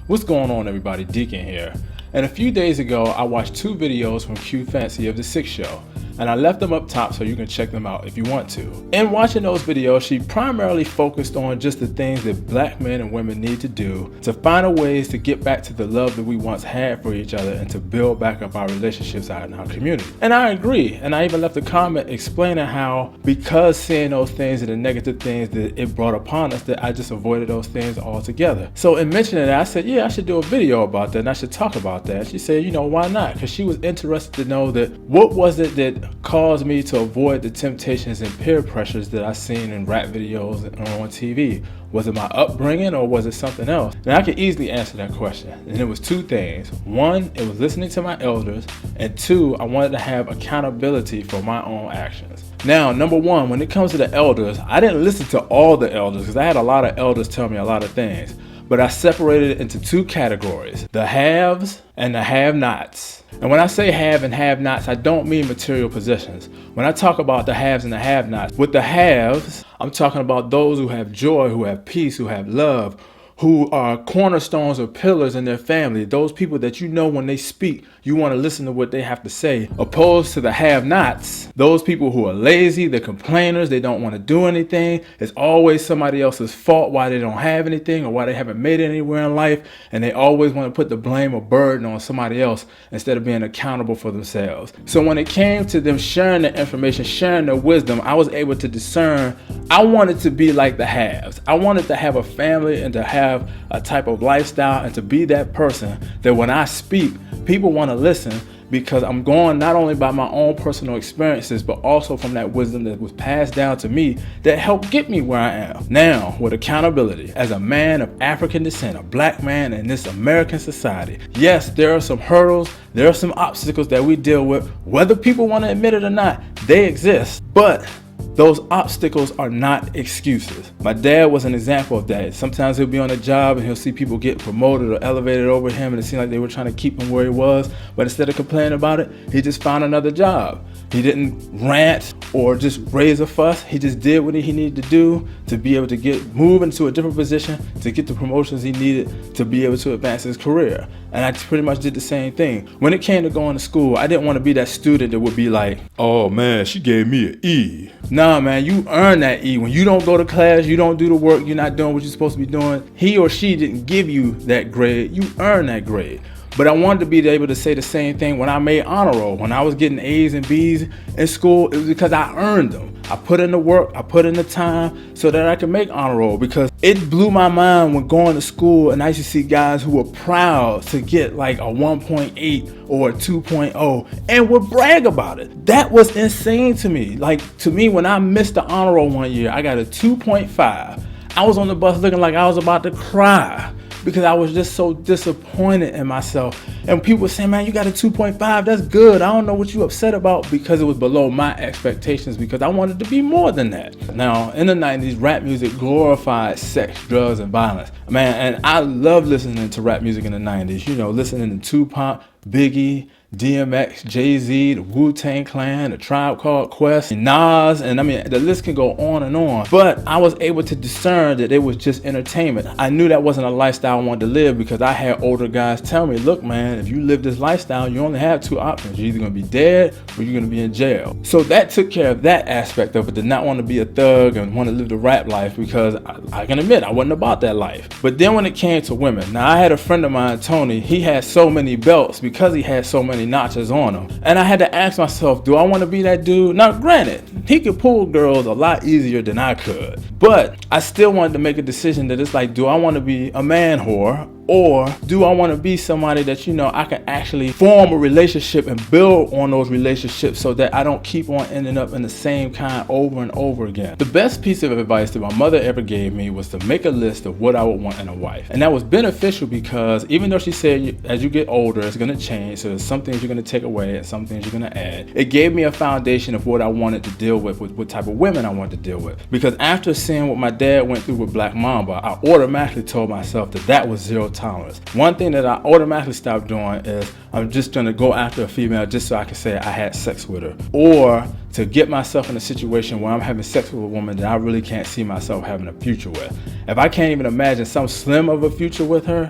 What's going on, everybody? Deacon here. And a few days ago, I watched 2 videos from Q Fancy of the 6 show, and I left them up top so you can check them out if you want to. In watching those videos, she primarily focused on just the things that black men and women need to do to find a ways to get back to the love that we once had for each other and to build back up our relationships out in our community. And I agree, and I even left a comment explaining how because seeing those things and the negative things that it brought upon us, that I just avoided those things altogether. So in mentioning that, I said, yeah, I should do a video about that and I should talk about that. She said, you know, why not? Because she was interested to know that what was it that caused me to avoid the temptations and peer pressures that I seen in rap videos and on TV. Was it my upbringing or was it something else? And I could easily answer that question. And it was 2 things. 1, it was listening to my elders. And 2, I wanted to have accountability for my own actions. Now, number 1, when it comes to the elders, I didn't listen to all the elders because I had a lot of elders tell me a lot of things. But I separated it into 2 categories, the haves and the have-nots. And when I say have and have-nots, I don't mean material possessions. When I talk about the haves and the have-nots, with the haves, I'm talking about those who have joy, who have peace, who have love, who are cornerstones or pillars in their family. Those people that you know when they speak, you want to listen to what they have to say, opposed to the have-nots. Those people who are lazy, they're complainers, they don't want to do anything. It's always somebody else's fault why they don't have anything or why they haven't made it anywhere in life. And they always want to put the blame or burden on somebody else instead of being accountable for themselves. So when it came to them sharing their information, sharing their wisdom, I was able to discern. I wanted to be like the haves. I wanted to have a family and to have a type of lifestyle and to be that person that when I speak, people want to listen because I'm going not only by my own personal experiences, but also from that wisdom that was passed down to me that helped get me where I am. Now, with accountability, as a man of African descent, a black man in this American society, yes, there are some hurdles, there are some obstacles that we deal with, whether people want to admit it or not, they exist, but those obstacles are not excuses. My dad was an example of that. Sometimes he'll be on a job and he'll see people get promoted or elevated over him and it seemed like they were trying to keep him where he was, but instead of complaining about it, he just found another job. He didn't rant or just raise a fuss. He just did what he needed to do to be able to move into a different position, to get the promotions he needed to be able to advance his career. And I pretty much did the same thing. When it came to going to school, I didn't want to be that student that would be like, oh man, she gave me an E. Nah, man, you earn that E. When you don't go to class, you don't do the work, you're not doing what you're supposed to be doing, he or she didn't give you that grade, you earn that grade. But I wanted to be able to say the same thing when I made honor roll. When I was getting A's and B's in school, it was because I earned them. I put in the work, I put in the time so that I could make honor roll, because it blew my mind when going to school and I used to see guys who were proud to get like a 1.8 or a 2.0 and would brag about it. That was insane to me. Like, to me, when I missed the honor roll one year, I got a 2.5. I was on the bus looking like I was about to cry, because I was just so disappointed in myself. And people were saying, man, you got a 2.5, that's good. I don't know what you upset about, because it was below my expectations, because I wanted to be more than that. Now, in the 90s, rap music glorified sex, drugs, and violence. Man, and I love listening to rap music in the 90s. You know, listening to Tupac, Biggie, DMX, Jay-Z, the Wu-Tang Clan, the Tribe Called Quest, Nas, and I mean, the list can go on and on. But I was able to discern that it was just entertainment. I knew that wasn't a lifestyle I wanted to live, because I had older guys tell me, look, man, if you live this lifestyle, you only have 2 options. You're either gonna be dead or you're gonna be in jail. So that took care of that aspect of it, did not want to be a thug and want to live the rap life, because I can admit I wasn't about that life. But then when it came to women, now I had a friend of mine, Tony, he had so many belts because he had so many notches on him. And I had to ask myself, do I want to be that dude? Now granted, he could pull girls a lot easier than I could, but I still wanted to make a decision that it's like, do I want to be a man whore, or do I want to be somebody that, you know, I can actually form a relationship and build on those relationships so that I don't keep on ending up in the same kind over and over again. The best piece of advice that my mother ever gave me was to make a list of what I would want in a wife. And that was beneficial, because even though she said as you get older, it's going to change, so there's some things you're going to take away and some things you're going to add, it gave me a foundation of what I wanted to deal with what type of women I wanted to deal with. Because after seeing what my dad went through with Black Mamba, I automatically told myself that that was zero tolerance. One thing that I automatically stopped doing is I'm just gonna go after a female just so I can say I had sex with her, or to get myself in a situation where I'm having sex with a woman that I really can't see myself having a future with. If I can't even imagine some slim of a future with her,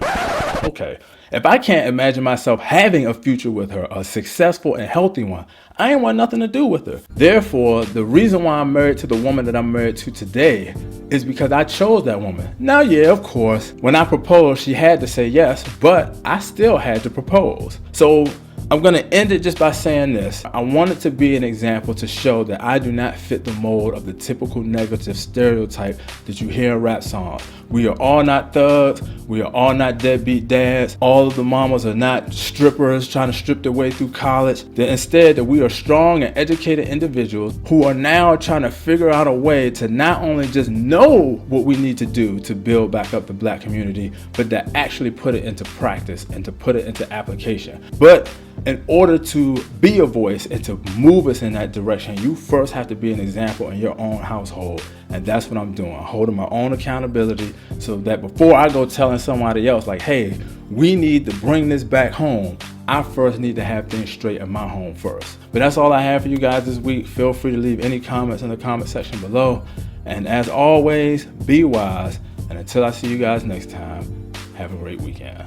Okay, if I can't imagine myself having a future with her, a successful and healthy one, I ain't want nothing to do with her. Therefore, the reason why I'm married to the woman that I'm married to today is because I chose that woman. Now, yeah, of course, when I proposed, she had to say yes, but I still had to propose. So I'm gonna end it just by saying this. I want it to be an example to show that I do not fit the mold of the typical negative stereotype that you hear in rap songs. We are all not thugs. We are all not deadbeat dads. All of the mamas are not strippers trying to strip their way through college. That instead that we are strong and educated individuals who are now trying to figure out a way to not only just know what we need to do to build back up the Black community, but to actually put it into practice and to put it into application. But in order to be a voice and to move us in that direction, you first have to be an example in your own household. And that's what I'm doing, holding my own accountability so that before I go telling somebody else like, hey, we need to bring this back home, I first need to have things straight in my home first. But that's all I have for you guys this week. Feel free to leave any comments in the comment section below. And as always, be wise. And until I see you guys next time, have a great weekend.